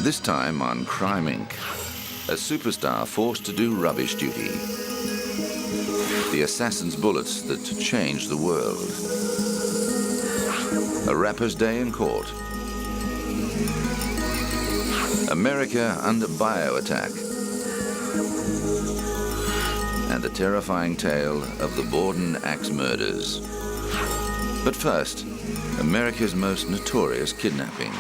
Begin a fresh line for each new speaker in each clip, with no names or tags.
This time on Crime Inc., a superstar forced to do rubbish duty. The assassin's bullets that changed the world. A rapper's day in court. America under bio-attack. And the terrifying tale of the Borden axe murders. But first, America's most notorious kidnapping.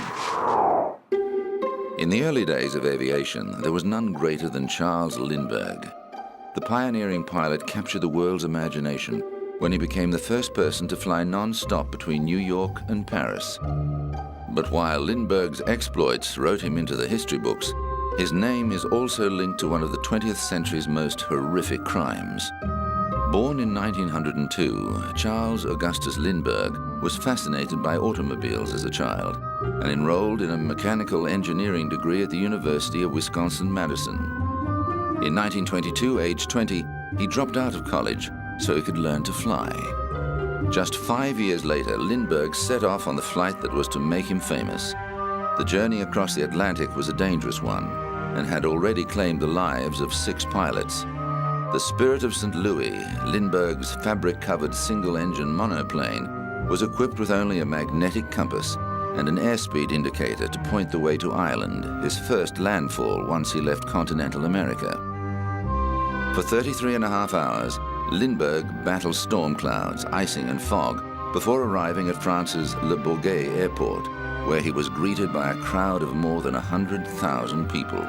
In the early days of aviation, there was none greater than Charles Lindbergh. The pioneering pilot captured the world's imagination when he became the first person to fly non-stop between New York and Paris. But while Lindbergh's exploits wrote him into the history books, his name is also linked to one of the 20th century's most horrific crimes. Born in 1902, Charles Augustus Lindbergh was fascinated by automobiles as a child and enrolled in a mechanical engineering degree at the University of Wisconsin-Madison. In 1922, aged 20, he dropped out of college so he could learn to fly. Just 5 years later, Lindbergh set off on the flight that was to make him famous. The journey across the Atlantic was a dangerous one and had already claimed the lives of 6 pilots. The Spirit of St. Louis, Lindbergh's fabric-covered single-engine monoplane, was equipped with only a magnetic compass and an airspeed indicator to point the way to Ireland, his first landfall once he left continental America. For 33.5 hours, Lindbergh battled storm clouds, icing and fog before arriving at France's Le Bourget airport, where he was greeted by a crowd of more than 100,000 people.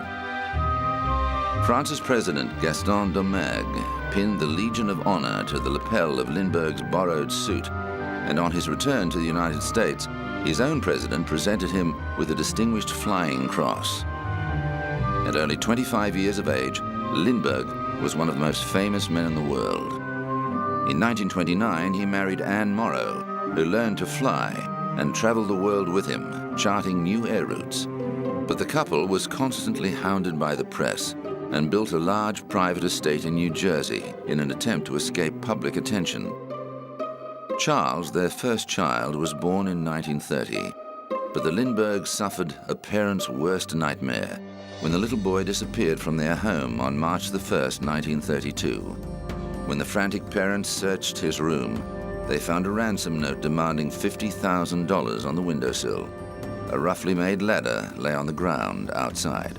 France's president, Gaston Doumergue, pinned the Legion of Honor to the lapel of Lindbergh's borrowed suit, and on his return to the United States, his own president presented him with a Distinguished Flying Cross. At only 25 years of age, Lindbergh was one of the most famous men in the world. In 1929, he married Anne Morrow, who learned to fly and traveled the world with him, charting new air routes. But the couple was constantly hounded by the press and built a large private estate in New Jersey in an attempt to escape public attention. Charles, their first child, was born in 1930, but the Lindberghs suffered a parent's worst nightmare when the little boy disappeared from their home on March the 1st, 1932. When the frantic parents searched his room, they found a ransom note demanding $50,000 on the windowsill. A roughly made ladder lay on the ground outside.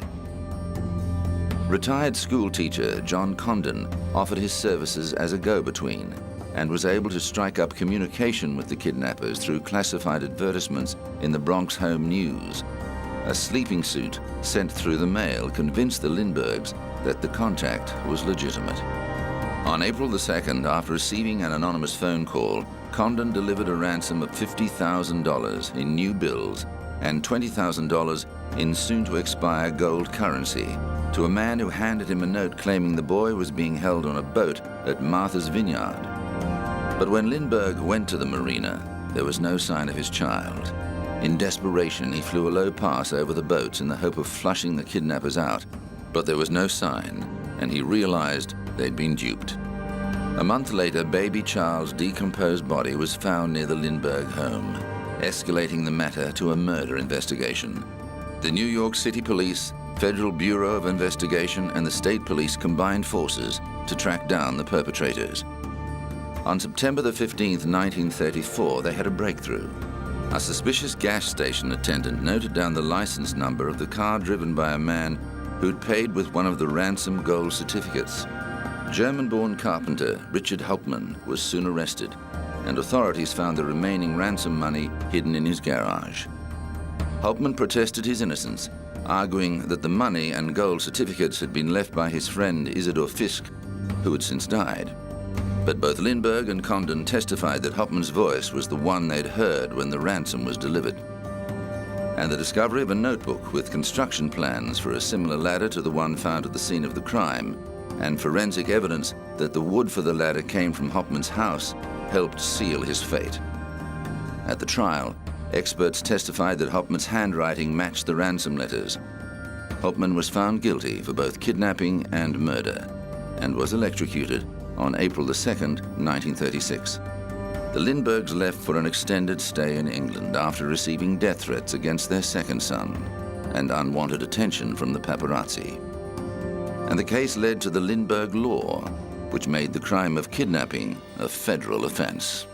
Retired school teacher John Condon offered his services as a go-between and was able to strike up communication with the kidnappers through classified advertisements in the Bronx Home News. A sleeping suit sent through the mail convinced the Lindberghs that the contact was legitimate. On April the 2nd, after receiving an anonymous phone call, Condon delivered a ransom of $50,000 in new bills and $20,000 in soon-to-expire gold currency to a man who handed him a note claiming the boy was being held on a boat at Martha's Vineyard. But when Lindbergh went to the marina, there was no sign of his child. In desperation, he flew a low pass over the boats in the hope of flushing the kidnappers out, but there was no sign, and he realized they'd been duped. A month later, baby Charles' decomposed body was found near the Lindbergh home, escalating the matter to a murder investigation. The New York City Police, Federal Bureau of Investigation, and the state police combined forces to track down the perpetrators. On September the 15th, 1934, they had a breakthrough. A suspicious gas station attendant noted down the license number of the car driven by a man who'd paid with one of the ransom gold certificates. German-born carpenter Richard Hauptmann was soon arrested, and authorities found the remaining ransom money hidden in his garage. Hauptmann protested his innocence, arguing that the money and gold certificates had been left by his friend Isidor Fisk, who had since died. But both Lindbergh and Condon testified that Hauptmann's voice was the one they'd heard when the ransom was delivered. And the discovery of a notebook with construction plans for a similar ladder to the one found at the scene of the crime, and forensic evidence that the wood for the ladder came from Hauptmann's house, helped seal his fate. At the trial, experts testified that Hauptmann's handwriting matched the ransom letters. Hauptmann was found guilty for both kidnapping and murder, and was electrocuted on April the 2nd, 1936. The Lindberghs left for an extended stay in England after receiving death threats against their second son, and unwanted attention from the paparazzi. And the case led to the Lindbergh Law, which made the crime of kidnapping a federal offense.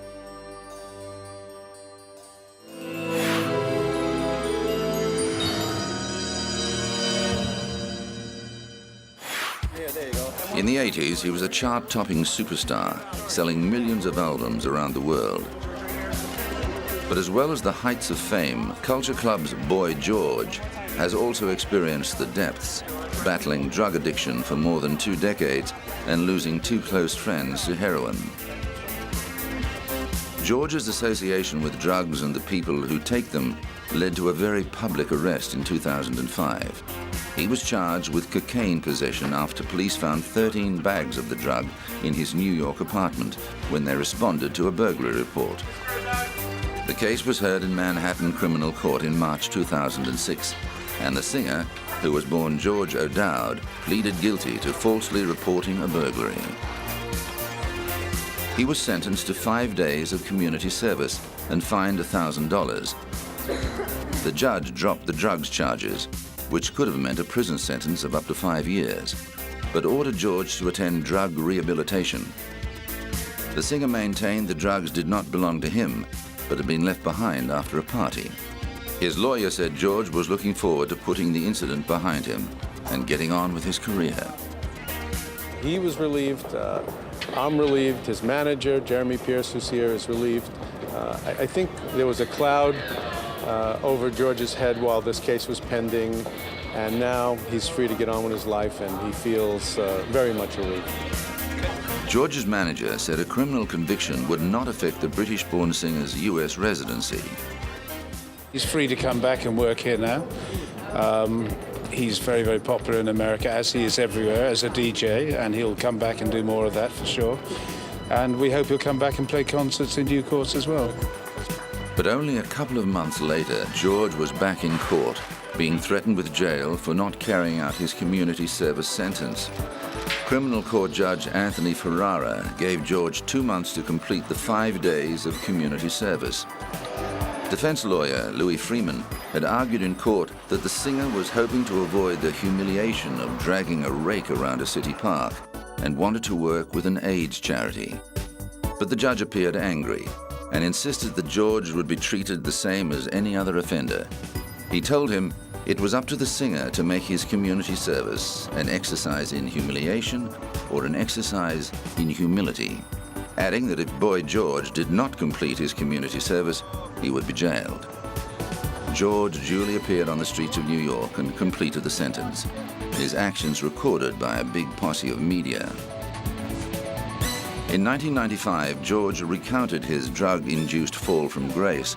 In the 80s, he was a chart-topping superstar, selling millions of albums around the world. But as well as the heights of fame, Culture Club's Boy George has also experienced the depths, battling drug addiction for more than 2 decades and losing 2 close friends to heroin. George's association with drugs and the people who take them led to a very public arrest in 2005. He was charged with cocaine possession after police found 13 bags of the drug in his New York apartment when they responded to a burglary report. The case was heard in Manhattan Criminal Court in March 2006, and the singer, who was born George O'Dowd, pleaded guilty to falsely reporting a burglary. He was sentenced to 5 days of community service and fined $1,000. The judge dropped the drugs charges, which could have meant a prison sentence of up to 5 years, but ordered George to attend drug rehabilitation. The singer maintained the drugs did not belong to him, but had been left behind after a party. His lawyer said George was looking forward to putting the incident behind him and getting on with his career.
He was relieved. I'm relieved. His manager, Jeremy Pierce, who's here, is relieved. I think there was a cloud over George's head while this case was pending, and now he's free to get on with his life, and he feels very much relieved.
George's manager said a criminal conviction would not affect the British-born singer's US residency.
He's free to come back and work here now. He's very, very popular in America, as he is everywhere, as a DJ, and he'll come back and do more of that for sure. And we hope he'll come back and play concerts in due course as well.
But only a couple of months later, George was back in court, being threatened with jail for not carrying out his community service sentence. Criminal court judge Anthony Ferrara gave George 2 months to complete the 5 days of community service. Defense lawyer Louis Freeman had argued in court that the singer was hoping to avoid the humiliation of dragging a rake around a city park and wanted to work with an AIDS charity. But the judge appeared angry and insisted that George would be treated the same as any other offender. He told him it was up to the singer to make his community service an exercise in humiliation or an exercise in humility, adding that if Boy George did not complete his community service, he would be jailed. George duly appeared on the streets of New York and completed the sentence, his actions recorded by a big posse of media. In 1995, George recounted his drug-induced fall from grace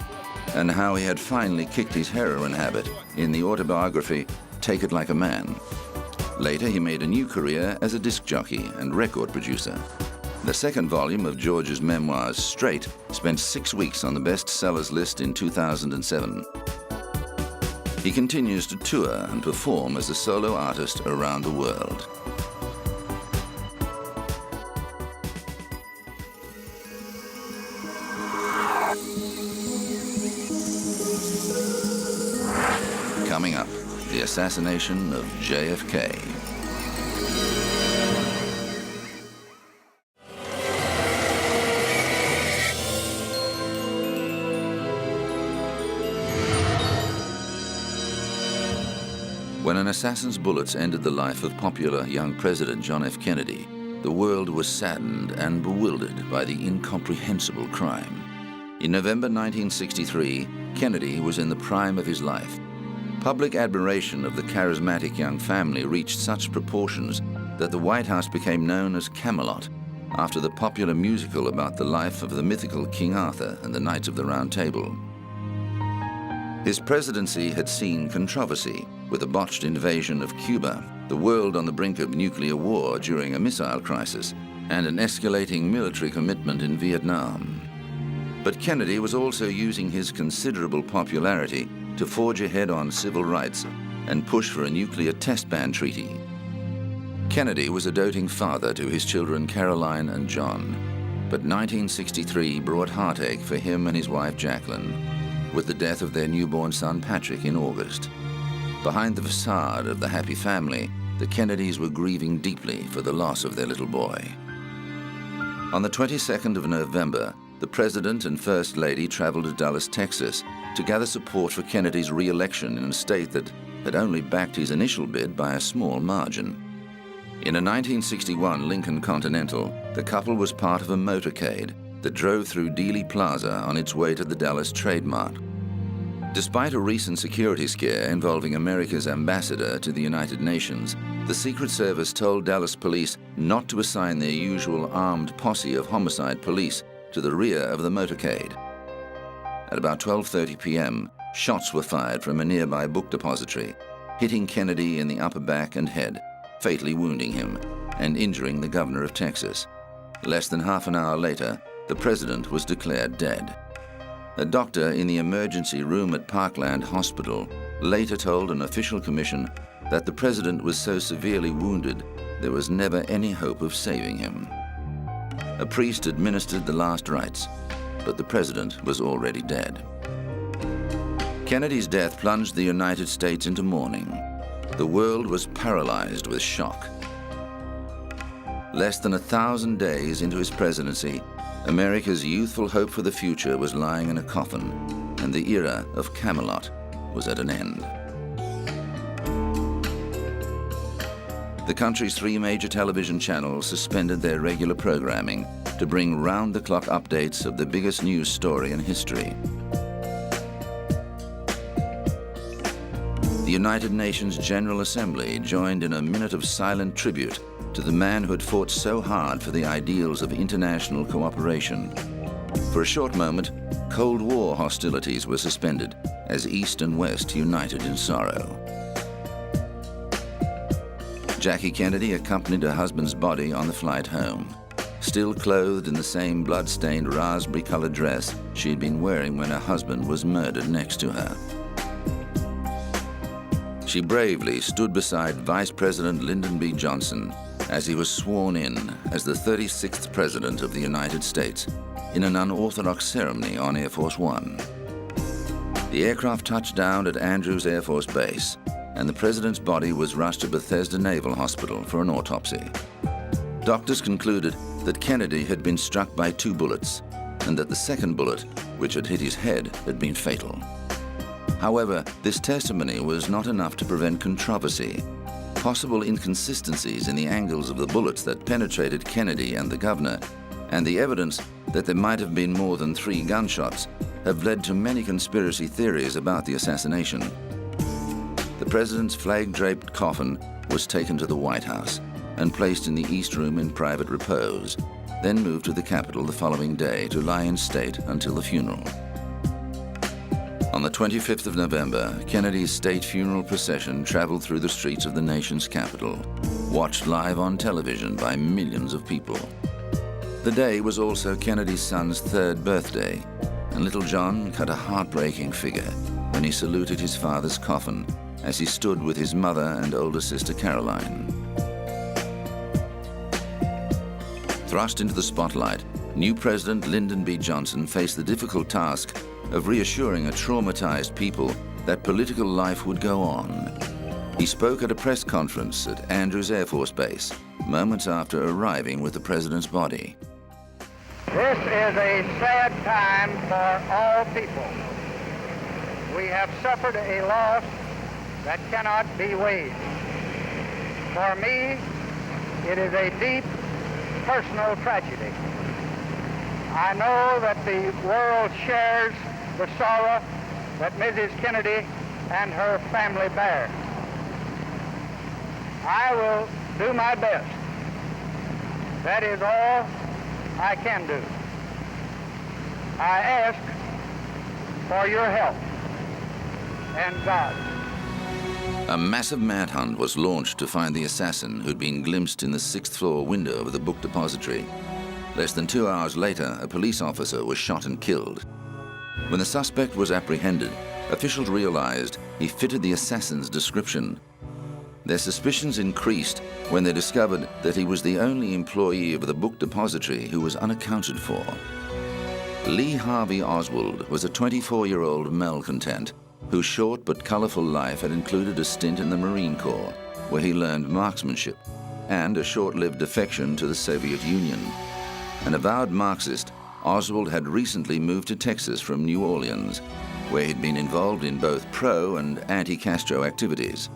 and how he had finally kicked his heroin habit in the autobiography Take It Like a Man. Later, he made a new career as a disc jockey and record producer. The second volume of George's memoirs, Straight, spent 6 weeks on the bestsellers list in 2007. He continues to tour and perform as a solo artist around the world. Coming up, the assassination of JFK. When an assassin's bullets ended the life of popular young President John F. Kennedy, the world was saddened and bewildered by the incomprehensible crime. In November 1963, Kennedy was in the prime of his life. Public admiration of the charismatic young family reached such proportions that the White House became known as Camelot, after the popular musical about the life of the mythical King Arthur and the Knights of the Round Table. His presidency had seen controversy, with a botched invasion of Cuba, the world on the brink of nuclear war during a missile crisis, and an escalating military commitment in Vietnam. But Kennedy was also using his considerable popularity to forge ahead on civil rights and push for a nuclear test ban treaty. Kennedy was a doting father to his children Caroline and John, but 1963 brought heartache for him and his wife Jacqueline, with the death of their newborn son Patrick in August. Behind the facade of the happy family, the Kennedys were grieving deeply for the loss of their little boy. On the 22nd of November, the President and First Lady traveled to Dallas, Texas, to gather support for Kennedy's re-election in a state that had only backed his initial bid by a small margin. In a 1961 Lincoln Continental, the couple was part of a motorcade that drove through Dealey Plaza on its way to the Dallas Trade Mart. Despite a recent security scare involving America's ambassador to the United Nations, the Secret Service told Dallas police not to assign their usual armed posse of homicide police to the rear of the motorcade. At about 12:30 p.m., shots were fired from a nearby book depository, hitting Kennedy in the upper back and head, fatally wounding him and injuring the governor of Texas. Less than half an hour later, the president was declared dead. A doctor in the emergency room at Parkland Hospital later told an official commission that the president was so severely wounded there was never any hope of saving him. A priest administered the last rites, but the president was already dead. Kennedy's death plunged the United States into mourning. The world was paralyzed with shock. Less than 1,000 days into his presidency, America's youthful hope for the future was lying in a coffin, and the era of Camelot was at an end. The country's 3 major television channels suspended their regular programming to bring round-the-clock updates of the biggest news story in history. The United Nations General Assembly joined in a minute of silent tribute to the man who had fought so hard for the ideals of international cooperation. For a short moment, Cold War hostilities were suspended as East and West united in sorrow. Jackie Kennedy accompanied her husband's body on the flight home, still clothed in the same blood-stained raspberry-colored dress she had been wearing when her husband was murdered next to her. She bravely stood beside Vice President Lyndon B. Johnson as he was sworn in as the 36th President of the United States in an unorthodox ceremony on Air Force One. The aircraft touched down at Andrews Air Force Base, and the President's body was rushed to Bethesda Naval Hospital for an autopsy. Doctors concluded that Kennedy had been struck by 2 bullets, and that the second bullet, which had hit his head, had been fatal. However, this testimony was not enough to prevent controversy. Possible inconsistencies in the angles of the bullets that penetrated Kennedy and the governor, and the evidence that there might have been more than 3 gunshots, have led to many conspiracy theories about the assassination. The president's flag-draped coffin was taken to the White House and placed in the East Room in private repose, then moved to the Capitol the following day to lie in state until the funeral. On the 25th of November, Kennedy's state funeral procession traveled through the streets of the nation's capital, watched live on television by millions of people. The day was also Kennedy's son's 3rd birthday, and little John cut a heartbreaking figure when he saluted his father's coffin as he stood with his mother and older sister Caroline. Thrust into the spotlight, new President Lyndon B. Johnson faced the difficult task of reassuring a traumatized people that political life would go on. He spoke at a press conference at Andrews Air Force Base, moments after arriving with the president's body.
This is a sad time for all people. We have suffered a loss that cannot be weighed. For me, it is a deep personal tragedy. I know that the world shares the sorrow that Mrs. Kennedy and her family bear. I will do my best. That is all I can do. I ask for your help and God.
A massive manhunt was launched to find the assassin who'd been glimpsed in the 6th-floor window of the book depository. Less than 2 hours later, a police officer was shot and killed. When the suspect was apprehended, officials realized he fitted the assassin's description. Their suspicions increased when they discovered that he was the only employee of the book depository who was unaccounted for. Lee Harvey Oswald was a 24-year-old malcontent whose short but colorful life had included a stint in the Marine Corps, where he learned marksmanship, and a short-lived defection to the Soviet Union. An avowed Marxist, Oswald had recently moved to Texas from New Orleans, where he'd been involved in both pro- and anti-Castro activities.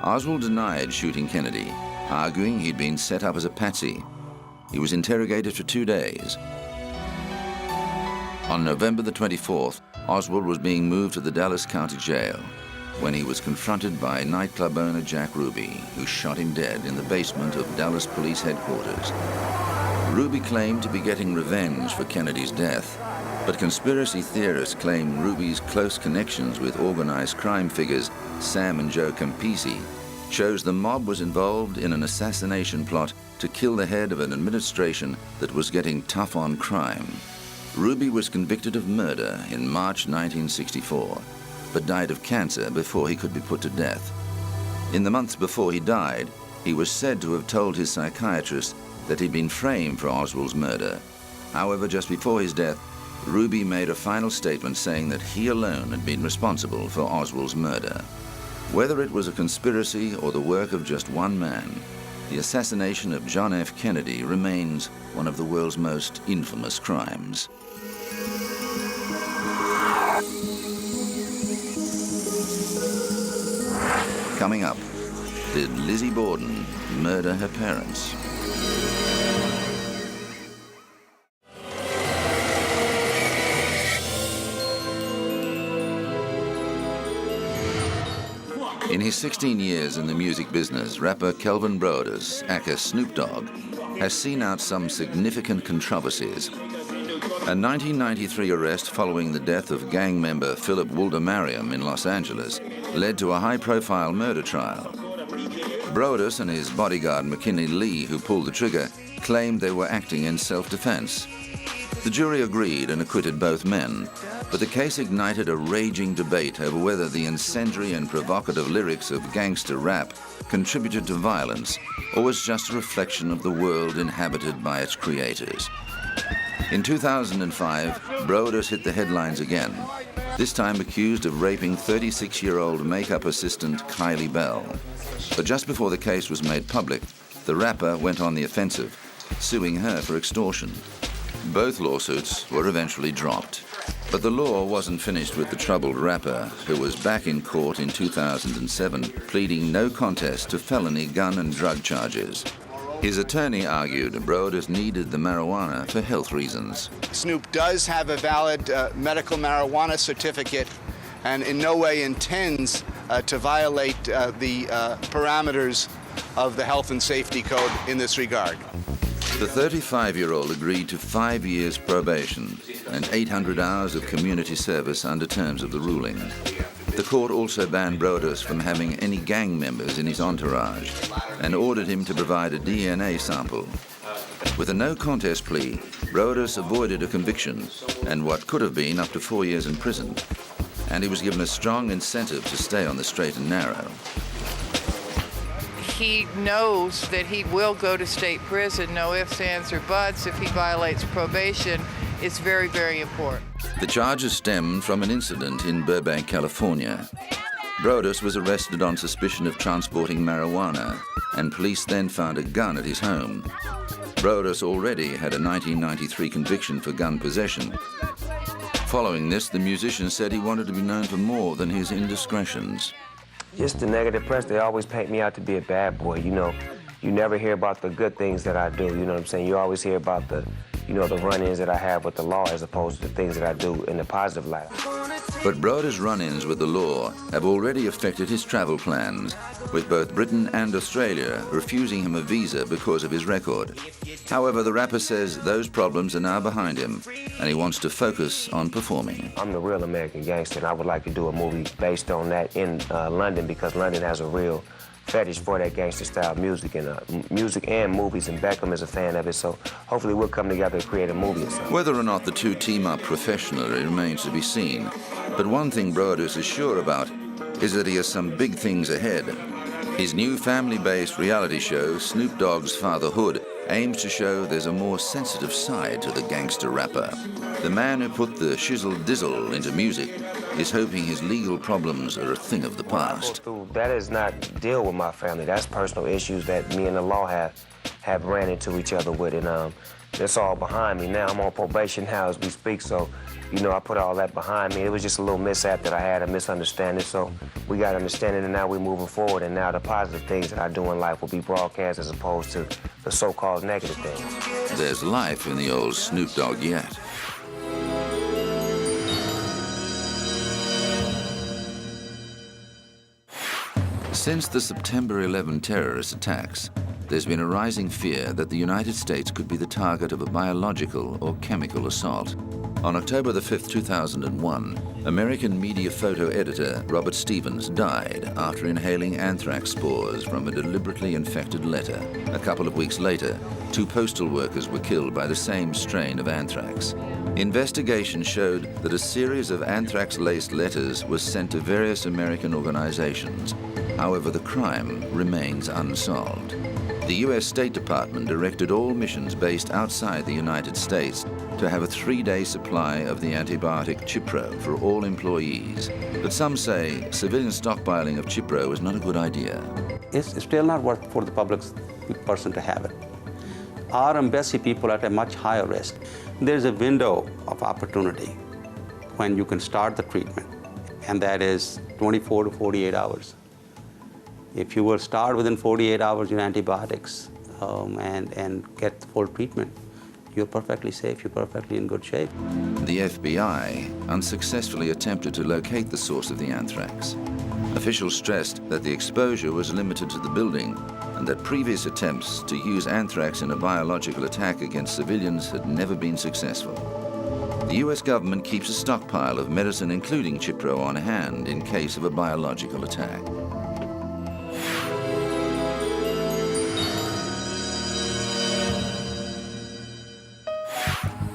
Oswald denied shooting Kennedy, arguing he'd been set up as a patsy. He was interrogated for 2 days. On November the 24th, Oswald was being moved to the Dallas County Jail when he was confronted by nightclub owner Jack Ruby, who shot him dead in the basement of Dallas Police Headquarters. Ruby claimed to be getting revenge for Kennedy's death, but conspiracy theorists claim Ruby's close connections with organized crime figures Sam and Joe Campisi shows the mob was involved in an assassination plot to kill the head of an administration that was getting tough on crime. Ruby was convicted of murder in March 1964, but died of cancer before he could be put to death. In the months before he died, he was said to have told his psychiatrist that he'd been framed for Oswald's murder. However, just before his death, Ruby made a final statement saying that he alone had been responsible for Oswald's murder. Whether it was a conspiracy or the work of just one man, the assassination of John F. Kennedy remains one of the world's most infamous crimes. Coming up, did Lizzie Borden murder her parents? In his 16 years in the music business, rapper Kelvin Brodus, aka Snoop Dogg, has seen out some significant controversies. A 1993 arrest following the death of gang member Philip Wulder-Mariam in Los Angeles led to a high-profile murder trial. Brodus and his bodyguard McKinley Lee, who pulled the trigger, claimed they were acting in self-defense. The jury agreed and acquitted both men, but the case ignited a raging debate over whether the incendiary and provocative lyrics of gangster rap contributed to violence or was just a reflection of the world inhabited by its creators. In 2005, Brodus hit the headlines again, this time accused of raping 36-year-old makeup assistant Kylie Bell. But just before the case was made public, the rapper went on the offensive, suing her for extortion. Both lawsuits were eventually dropped. But the law wasn't finished with the troubled rapper, who was back in court in 2007, pleading no contest to felony gun and drug charges. His attorney argued Brodus needed the marijuana for health reasons.
Snoop does have a valid medical marijuana certificate and in no way intends to violate the parameters of the health and safety code in this regard.
The 35-year-old agreed to 5 years probation and 800 hours of community service under terms of the ruling. The court also banned Brodus from having any gang members in his entourage and ordered him to provide a DNA sample. With a no-contest plea, Brodus avoided a conviction and what could have been up to 4 years in prison, and he was given a strong incentive to stay on the straight and narrow.
He knows that he will go to state prison, no ifs, ands, or buts, if he violates probation. It's very, very important.
The charges stemmed from an incident in Burbank, California. Brodus was arrested on suspicion of transporting marijuana, and police then found a gun at his home. Brodus already had a 1993 conviction for gun possession. Following this, the musician said he wanted to be known for more than his indiscretions.
Just the negative press, they always paint me out to be a bad boy, you know. You never hear about the good things that I do, you know what I'm saying? You always hear about the run-ins that I have with the law as opposed to the things that I do in the positive light.
But Brodus' run-ins with the law have already affected his travel plans, with both Britain and Australia refusing him a visa because of his record. However, the rapper says those problems are now behind him, and he wants to focus on performing.
I'm the real American gangster, and I would like to do a movie based on that in London, because London has a real fetish for that gangster-style music and movies, and Beckham is a fan of it, so hopefully we'll come together and create a movie or something.
Whether or not the two team up professionally remains to be seen, but one thing Brodus is sure about is that he has some big things ahead. His new family-based reality show, Snoop Dogg's Fatherhood, aims to show there's a more sensitive side to the gangster rapper. The man who put the shizzle-dizzle into music is hoping his legal problems are a thing of the past.
That is not deal with my family. That's personal issues that me and the law have ran into each other with, and that's all behind me now. I'm on probation now as we speak, so, you know, I put all that behind me. It was just a little mishap that I had, a misunderstanding, so we got to understand it, and now we're moving forward, and now the positive things that I do in life will be broadcast as opposed to the so-called negative things.
There's life in the old Snoop Dogg yet. Since the September 11 terrorist attacks, there's been a rising fear that the United States could be the target of a biological or chemical assault. On October the 5th, 2001, American media photo editor Robert Stevens died after inhaling anthrax spores from a deliberately infected letter. A couple of weeks later, 2 postal workers were killed by the same strain of anthrax. Investigation showed that a series of anthrax-laced letters was sent to various American organizations. However, the crime remains unsolved. The U.S. State Department directed all missions based outside the United States to have a 3-day supply of the antibiotic Cipro for all employees. But some say civilian stockpiling of Cipro is not a good idea.
It's still not worth for the public person to have it. Our embassy people are at a much higher risk. There's a window of opportunity when you can start the treatment, and that is 24 to 48 hours. If you will start within 48 hours your antibiotics and get full treatment, you're perfectly safe, you're perfectly in good shape.
The FBI unsuccessfully attempted to locate the source of the anthrax. Officials stressed that the exposure was limited to the building and that previous attempts to use anthrax in a biological attack against civilians had never been successful. The US government keeps a stockpile of medicine, including Cipro, on hand in case of a biological attack.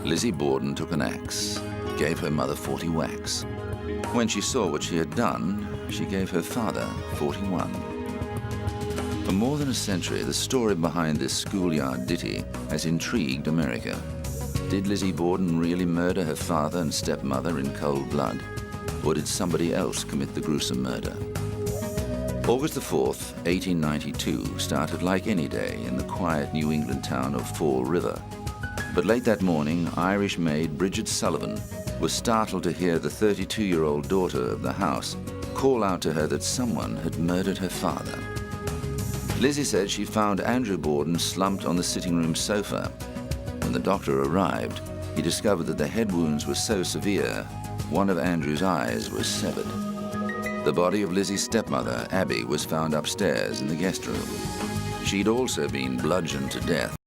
Lizzie Borden took an axe, gave her mother 40 whacks. When she saw what she had done, she gave her father 41. For more than a century, the story behind this schoolyard ditty has intrigued America. Did Lizzie Borden really murder her father and stepmother in cold blood? Or did somebody else commit the gruesome murder? August the 4th, 1892 started like any day in the quiet New England town of Fall River. But late that morning, Irish maid Bridget Sullivan was startled to hear the 32-year-old daughter of the house call out to her that someone had murdered her father. Lizzie said she found Andrew Borden slumped on the sitting room sofa. When the doctor arrived, he discovered that the head wounds were so severe, one of Andrew's eyes was severed. The body of Lizzie's stepmother, Abby, was found upstairs in the guest room. She'd also been bludgeoned to death.